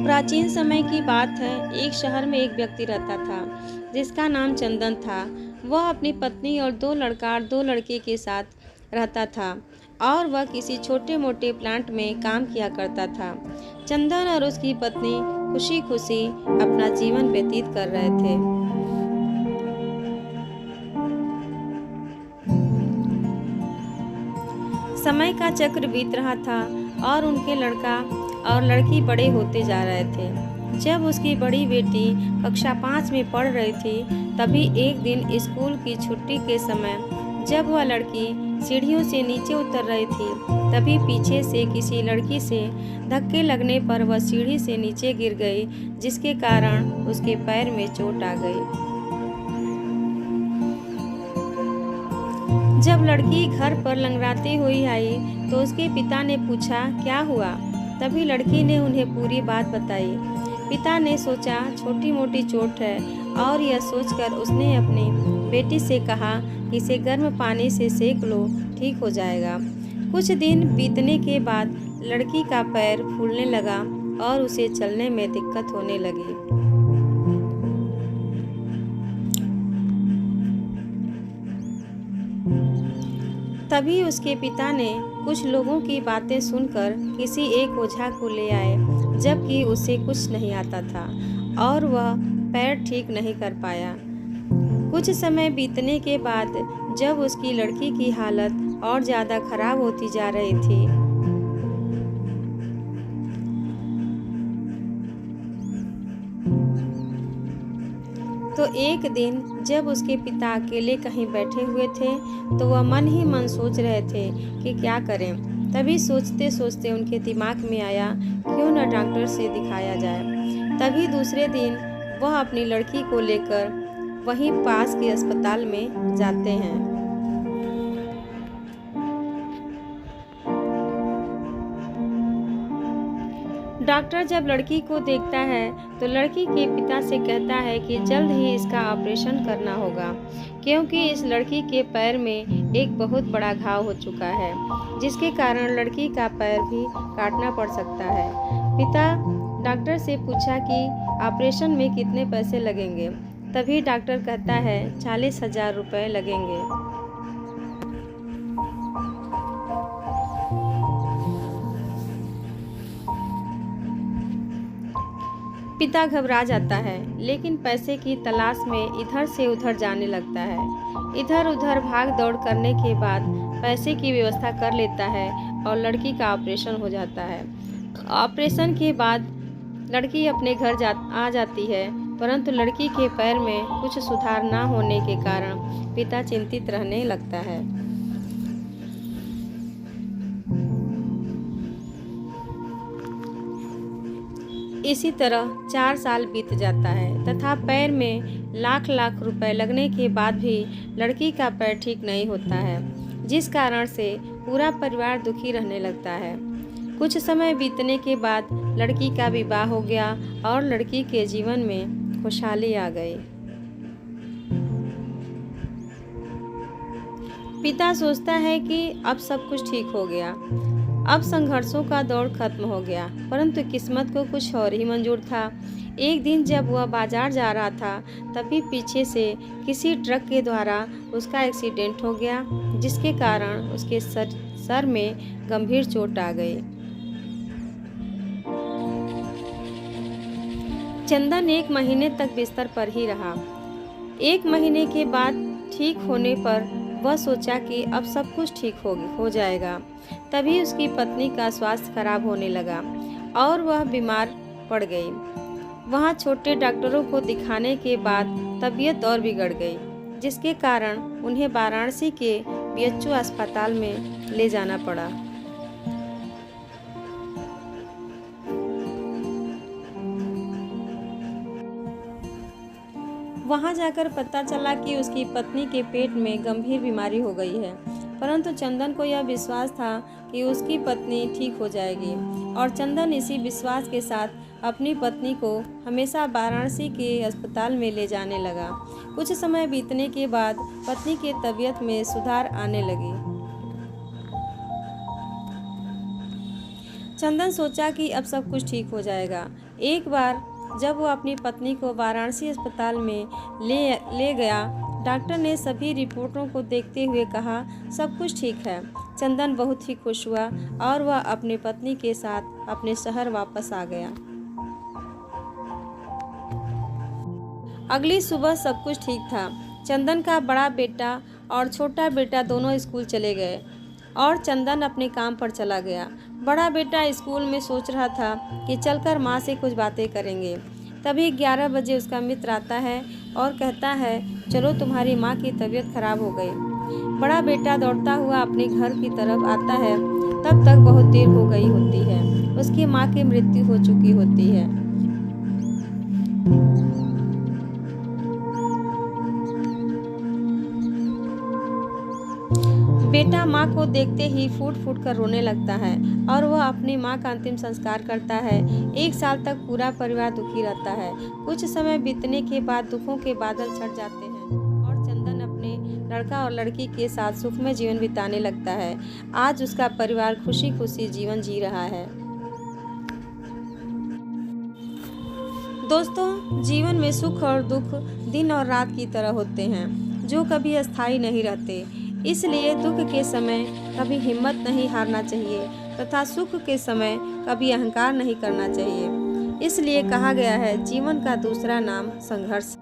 प्राचीन समय की बात है। एक शहर में एक व्यक्ति रहता था जिसका नाम चंदन था। वह अपनी पत्नी और दो लड़के के साथ रहता था और वह किसी छोटे मोटे प्लांट में काम किया करता था। चंदन और उसकी पत्नी खुशी खुशी अपना जीवन व्यतीत कर रहे थे। समय का चक्र बीत रहा था और उनके लड़का और लड़की बड़े होते जा रहे थे। जब उसकी बड़ी बेटी कक्षा 5 में पढ़ रही थी, तभी एक दिन स्कूल की छुट्टी के समय जब वह लड़की सीढ़ियों से नीचे उतर रही थी, तभी पीछे से किसी लड़की से धक्के लगने पर वह सीढ़ी से नीचे गिर गई, जिसके कारण उसके पैर में चोट आ गई। जब लड़की घर पर लंगड़ाती हुई आई तो उसके पिता ने पूछा, क्या हुआ? तभी लड़की ने उन्हें पूरी बात बताई। पिता ने सोचा छोटी मोटी चोट है और यह सोचकर उसने अपनी बेटी से कहा कि इसे गर्म पानी से सेक लो, ठीक हो जाएगा। कुछ दिन बीतने के बाद लड़की का पैर फूलने लगा और उसे चलने में दिक्कत होने लगी। तभी उसके पिता ने कुछ लोगों की बातें सुनकर किसी एक ओझा को ले आए, जबकि उसे कुछ नहीं आता था और वह पैर ठीक नहीं कर पाया। कुछ समय बीतने के बाद जब उसकी लड़की की हालत और ज़्यादा खराब होती जा रही थी, तो एक दिन जब उसके पिता अकेले कहीं बैठे हुए थे, तो वह मन ही मन सोच रहे थे कि क्या करें। तभी सोचते सोचते उनके दिमाग में आया, क्यों न डॉक्टर से दिखाया जाए। तभी दूसरे दिन वह अपनी लड़की को लेकर वहीं पास के अस्पताल में जाते हैं। डॉक्टर जब लड़की को देखता है तो लड़की के पिता से कहता है कि जल्द ही इसका ऑपरेशन करना होगा, क्योंकि इस लड़की के पैर में एक बहुत बड़ा घाव हो चुका है, जिसके कारण लड़की का पैर भी काटना पड़ सकता है। पिता डॉक्टर से पूछा कि ऑपरेशन में कितने पैसे लगेंगे। तभी डॉक्टर कहता है 40,000 रुपये लगेंगे। पिता घबरा जाता है, लेकिन पैसे की तलाश में इधर से उधर जाने लगता है। इधर उधर भाग दौड़ करने के बाद पैसे की व्यवस्था कर लेता है और लड़की का ऑपरेशन हो जाता है। ऑपरेशन के बाद लड़की अपने घर आ जाती है, परंतु लड़की के पैर में कुछ सुधार ना होने के कारण पिता चिंतित रहने लगता है। इसी तरह 4 साल बीत जाता है तथा पैर में लाख लाख रुपए लगने के बाद भी लड़की का पैर ठीक नहीं होता है, जिस कारण से पूरा परिवार दुखी रहने लगता है। कुछ समय बीतने के बाद लड़की का विवाह हो गया और लड़की के जीवन में खुशहाली आ गई। पिता सोचता है कि अब सब कुछ ठीक हो गया, अब संघर्षों का दौर खत्म हो गया, परंतु किस्मत को कुछ और ही मंजूर था। एक दिन जब वह बाजार जा रहा था, तभी पीछे से किसी ट्रक के द्वारा उसका एक्सीडेंट हो गया, जिसके कारण उसके सर में गंभीर चोट आ गई। चंदन 1 महीने तक बिस्तर पर ही रहा। 1 महीने के बाद ठीक होने पर वह सोचा कि अब सब कुछ ठीक हो जाएगा। तभी उसकी पत्नी का स्वास्थ्य खराब होने लगा और वह बीमार पड़ गई। वहाँ छोटे डॉक्टरों को दिखाने के बाद तबीयत और बिगड़ गई, जिसके कारण उन्हें वाराणसी के बीएचयू अस्पताल में ले जाना पड़ा। वहां जाकर पता चला कि उसकी पत्नी के पेट में गंभीर बीमारी हो गई है, परंतु चंदन को यह विश्वास था कि उसकी पत्नी ठीक हो जाएगी और चंदन इसी विश्वास के साथ अपनी पत्नी को हमेशा वाराणसी के अस्पताल में ले जाने लगा। कुछ समय बीतने के बाद पत्नी की तबीयत में सुधार आने लगी। चंदन सोचा कि अब सब कुछ ठीक हो जाएगा, एक बार जब वो अपनी पत्नी को वाराणसी अस्पताल में ले गया, डॉक्टर ने सभी रिपोर्टों को देखते हुए कहा, सब कुछ ठीक है। चंदन बहुत ही खुश हुआ और वह अपनी पत्नी के साथ अपने शहर वापस आ गया। अगली सुबह सब कुछ ठीक था। चंदन का बड़ा बेटा और छोटा बेटा दोनों स्कूल चले गए और चंदन अपने काम पर चला गया। बड़ा बेटा स्कूल में सोच रहा था कि चलकर माँ से कुछ बातें करेंगे। तभी 11 बजे उसका मित्र आता है और कहता है, चलो तुम्हारी माँ की तबीयत खराब हो गई। बड़ा बेटा दौड़ता हुआ अपने घर की तरफ आता है। तब तक बहुत देर हो गई होती है। उसकी माँ की मृत्यु हो चुकी होती है। बेटा माँ को देखते ही फूट फूट कर रोने लगता है और वह अपनी माँ का अंतिम संस्कार करता है। 1 साल तक पूरा परिवार दुखी रहता है। कुछ समय बीतने के बाद दुखों के बादल छट जाते हैं और चंदन अपने लड़का और लड़की के साथ सुखमय जीवन बिताने लगता है। आज उसका परिवार खुशी खुशी जीवन जी रहा है। दोस्तों, जीवन में सुख और दुख दिन और रात की तरह होते हैं, जो कभी अस्थायी नहीं रहते। इसलिए दुख के समय कभी हिम्मत नहीं हारना चाहिए तथा सुख के समय कभी अहंकार नहीं करना चाहिए। इसलिए कहा गया है, जीवन का दूसरा नाम संघर्ष।